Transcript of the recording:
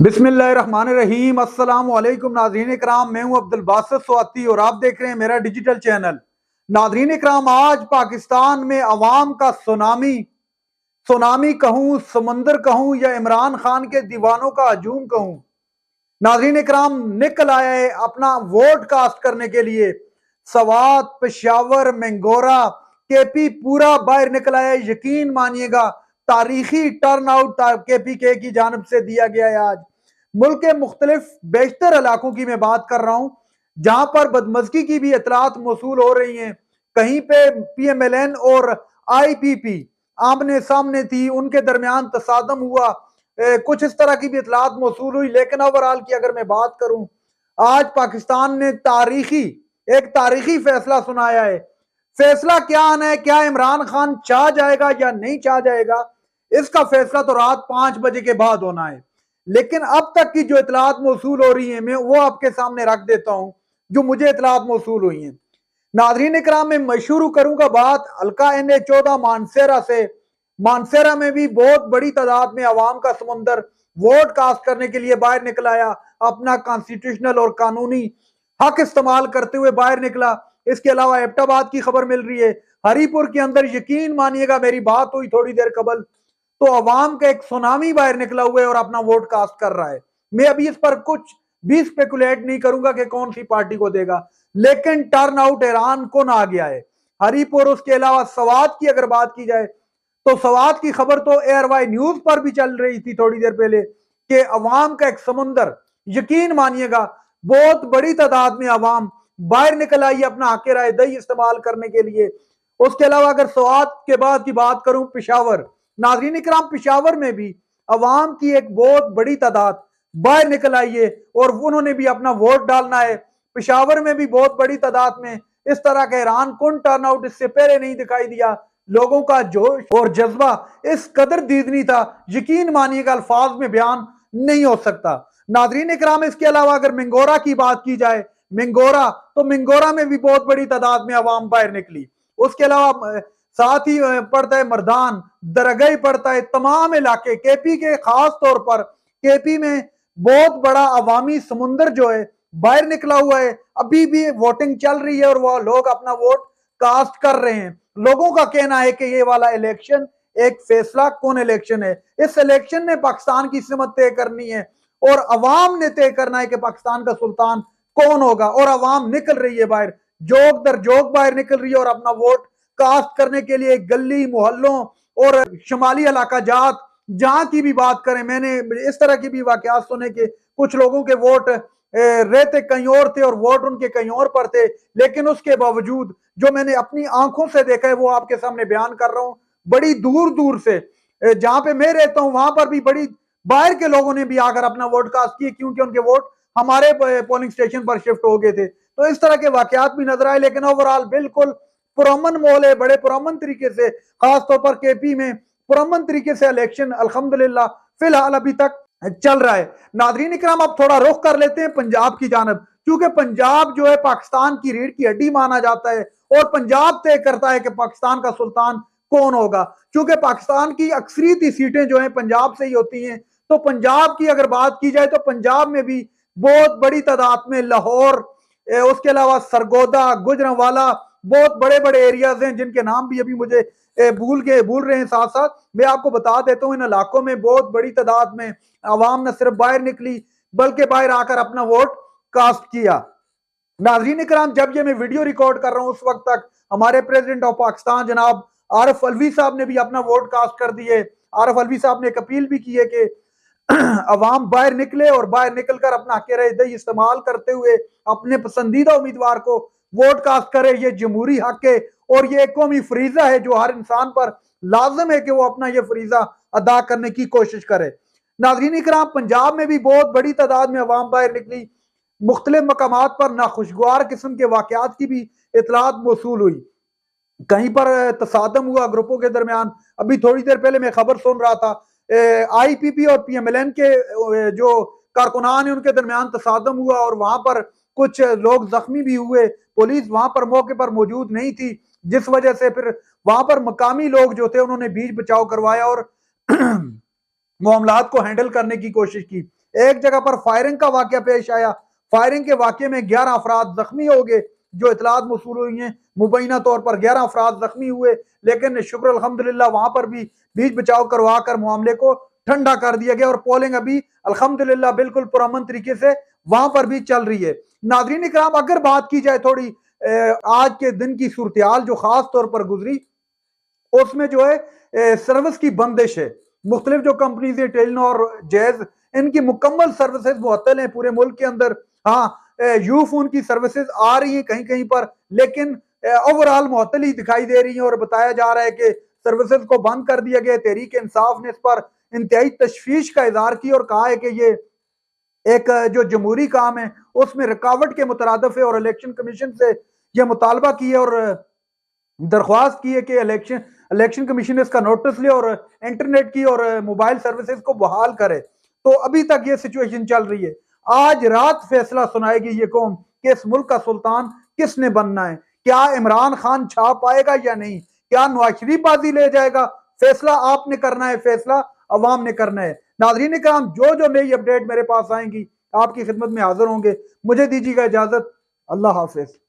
बिस्मिल्लाहिर्रहमानिर्रहीम। अस्सलाम वालेकुम नाज़रीन इकराम, मैं हूं अब्दुल बासित स्वाति और आप देख रहे हैं मेरा डिजिटल चैनल। नाज़रीन इकराम, आज पाकिस्तान में अवाम का सुनामी सुनामी कहूं, समंदर कहूं या इमरान खान के दीवानों का हजूम कहूं, नाज़रीन इकराम निकल आया है अपना वोट कास्ट करने के लिए। सवात, पेशावर, मेंगोरा, केपी पूरा बाहर निकल आया है। यकीन मानिएगा, तारीखी टर्न आउट केपी के की जानब से दिया गया है। आज मुल्क के मुख्तलिफ बेशतर इलाकों की मैं बात कर रहा हूं, जहां पर बदमजगी की भी इतलात मौसूल हो रही हैं। कहीं पे PMLN और IPP आमने सामने थी, उनके दरमियान तसादम हुआ, कुछ इस तरह की भी इतलात मौसूल हुई। लेकिन ओवरऑल की अगर मैं बात करूं, आज पाकिस्तान ने एक तारीखी फैसला सुनाया है। फैसला क्या आना है, क्या इमरान खान चाह जाएगा या नहीं चाह जाएगा, इसका फैसला तो रात 5 बजे के बाद होना है। लेकिन अब तक की जो इतलात मौसूल हो रही है, मैं वो आपके सामने रख देता हूं, जो मुझे इतलात मौसूल हुई हैं। नाज़रीन इकराम, मैं शुरू करूंगा बात हल्का NH14 मानसेरा से। मानसेरा में भी बहुत बड़ी तादाद में अवाम का समुंदर वोट कास्ट करने के लिए बाहर निकल आया, अपना कॉन्स्टिट्यूशनल और कानूनी हक इस्तेमाल करते हुए बाहर निकला। इसके अलावा एबटाबाद की खबर मिल रही है, हरीपुर के अंदर, यकीन मानिएगा, मेरी बात हुई थोड़ी देर कबल, तो अवाम का एक सुनामी बाहर निकला हुआ है और अपना वोट कास्ट कर रहा है। मैं अभी इस पर कुछ भी स्पेकुलेट नहीं करूंगा कि कौन सी पार्टी को देगा, लेकिन टर्न आउट ईरान को ना आ गया है। हरीपुर, उसके अलावा सवात की अगर बात की जाए तो सवात की खबर तो एयरवाई न्यूज पर भी चल रही थी थोड़ी देर पहले कि अवाम का एक समुंदर, यकीन मानिएगा, बहुत बड़ी तादाद में अवाम बाहर निकल आई अपना हक राय दही इस्तेमाल करने के लिए। उसके अलावा अगर सवात के बाद की बात करूं, पेशावर, नाज़रीन इकराम, पेशावर में भी अवाम की एक बहुत बड़ी तादाद बाहर निकल आई है और उन्होंने भी अपना वोट डालना है। पेशावर में भी बहुत बड़ी तादाद में इस तरह का हैरान कुन टर्नआउट इससे पहले नहीं दिखाई दिया। लोगों का जोश और जज्बा इस कदर दीदनी था, यकीन मानिएगा, अल्फाज में बयान नहीं हो सकता। नाज़रीन इकराम, इसके अलावा अगर मिंगोरा की बात की जाए, मिंगोरा में भी बहुत बड़ी तादाद में अवाम बाहर निकली। उसके अलावा साथ ही पड़ता है मर्दान, दरगई पड़ता है, तमाम इलाके केपी के, खास तौर पर केपी में बहुत बड़ा अवामी समुंदर जो है बाहर निकला हुआ है। अभी भी वोटिंग चल रही है और वह लोग अपना वोट कास्ट कर रहे हैं। लोगों का कहना है कि ये वाला इलेक्शन एक फैसला कौन इलेक्शन है। इस इलेक्शन ने पाकिस्तान की सिमत तय करनी है और अवाम ने तय करना है कि पाकिस्तान का सुल्तान कौन होगा। और अवाम निकल रही है बाहर, जोक दर जोक बाहर निकल रही है और अपना वोट कास्ट करने के लिए गली मोहल्लों और शुमाली इलाका जात जहां की भी बात करें, मैंने इस तरह की भी वाकयात सुने कि कुछ लोगों के वोट रहते कहीं और थे और वोट उनके कहीं और पर थे। लेकिन उसके बावजूद जो मैंने अपनी आंखों से देखा है वो आपके सामने बयान कर रहा हूं। बड़ी दूर दूर से, जहां पे मैं रहता हूं वहां पर भी बड़ी बाहर के लोगों ने भी आकर अपना वोट कास्ट किए, क्योंकि उनके वोट हमारे पोलिंग स्टेशन पर शिफ्ट हो गए थे। तो इस तरह के वाकयात भी नजर आए। लेकिन ओवरऑल बिल्कुल पुरअमन माहौल है, बड़े पुरअमन तरीके से, खासतौर पर केपी में पुरअमन तरीके से इलेक्शन अल्हम्दुलिल्लाह फिलहाल अभी तक चल रहा है। नाज़रीन इकराम, अब थोड़ा रुख कर लेते हैं पंजाब की जानब, क्योंकि पंजाब जो है पाकिस्तान की रीढ़ की हड्डी माना जाता है और पंजाब तय करता है कि पाकिस्तान का सुल्तान कौन होगा। क्योंकि पाकिस्तान की अक्सरियती सीटें जो हैं पंजाब से ही होती हैं। तो पंजाब की अगर बात की जाए तो पंजाब में भी बहुत बड़ी तादाद में लाहौर, उसके अलावा सरगोदा, गुजरांवाला, बहुत बड़े बड़े एरियाज हैं जिनके नाम भी अभी मुझे भूल रहे हैं। साथ साथ मैं आपको बता देता हूं, इन इलाकों में बहुत बड़ी तादाद में अवाम न सिर्फ बाहर निकली बल्कि बाहर आकर अपना वोट कास्ट किया। नाज़रीन इकराम, जब ये मैं वीडियो रिकॉर्ड कर रहा हूं उस वक्त तक हमारे प्रेसिडेंट ऑफ पाकिस्तान जनाब आरिफ अलवी साहब ने भी अपना वोट कास्ट कर दिए। आरिफ अलवी साहब ने एक अपील भी की है कि अवाम बाहर निकले और बाहर निकलकर अपना हक राय दही इस्तेमाल करते हुए अपने पसंदीदा उम्मीदवार को वोट कास्ट करे। ये जमहूरी हक है और ये एक कौमी फरीजा है जो हर इंसान पर लाजम है कि वो अपना ये फरीजा अदा करने की कोशिश करे। नाज़रीन इकराम, पंजाब में भी बहुत बड़ी तादाद में अवाम बाहर निकली। मुख्तलिफ मकामात पर नाखुशगवार किस्म के वाकयात की भी इतलात मौसूल हुई। कहीं पर तसादम हुआ ग्रुपों के दरमियान। अभी थोड़ी देर पहले मैं खबर सुन रहा था, IPP और PMLN के जो कारकुनान है उनके दरमियान तसादम हुआ और वहां पर कुछ लोग जख्मी भी हुए। पुलिस वहां पर मौके पर मौजूद नहीं थी, जिस वजह से फिर वहां पर मकामी लोग जो थे उन्होंने बीच बचाव करवाया और मामलात को हैंडल करने की कोशिश की। एक जगह पर फायरिंग का वाकया पेश आया, फायरिंग के वाकये में 11 अफराद जख्मी हो गए, जो इतलात मौसूल हुई हैं मुबैना तौर पर 11 अफराद जख्मी हुए, लेकिन शुक्र अल्हम्दुलिल्लाह वहां पर भी बीच बचाव करवा कर मामले को ठंडा कर दिया गया और पोलिंग अभी अल्हम्दुलिल्लाह बिल्कुल पुरअमन तरीके से वहां पर भी चल रही है। नाज़रीन इकराम, अगर बात की जाए थोड़ी आज के दिन की सूरत जो खास तौर पर गुजरी, उसमें जो है सर्विस की बंदिश है। मुख्तलिफ जो कंपनीज है, टेलीनॉर, जैज, इनकी मुकम्मल सर्विसेज मुअत्तल हैं पूरे मुल्क के अंदर। हाँ, यूफोन की सर्विसेज आ रही हैं कहीं कहीं पर, लेकिन ओवरऑल मुअत्तल ही दिखाई दे रही हैं और बताया जा रहा है कि सर्विसेज को बंद कर दिया गया। तहरीक इंसाफ ने इस पर इंतहाई तशवीश का इजहार किया और कहा है कि ये एक जो जमहूरी काम है उसमें रुकावट के मुतरादिफ है और इलेक्शन कमीशन से यह मुतालबा की है और दरख्वास्त की है कि इलेक्शन कमीशन इसका नोटिस ले और इंटरनेट की और मोबाइल सर्विसेज को बहाल करे। तो अभी तक ये सिचुएशन चल रही है। आज रात फैसला सुनाएगी ये कौम कि इस मुल्क का सुल्तान किसने बनना है। क्या इमरान खान छा पाएगा या नहीं, क्या नवाज शरीफ बाजी ले जाएगा? फैसला आपने करना है, फैसला अवाम ने करना है। नाज़रीन इकराम, जो जो नई अपडेट मेरे पास आएंगी आपकी खिदमत में हाजिर होंगे। मुझे दीजिएगा इजाजत। अल्लाह हाफिज।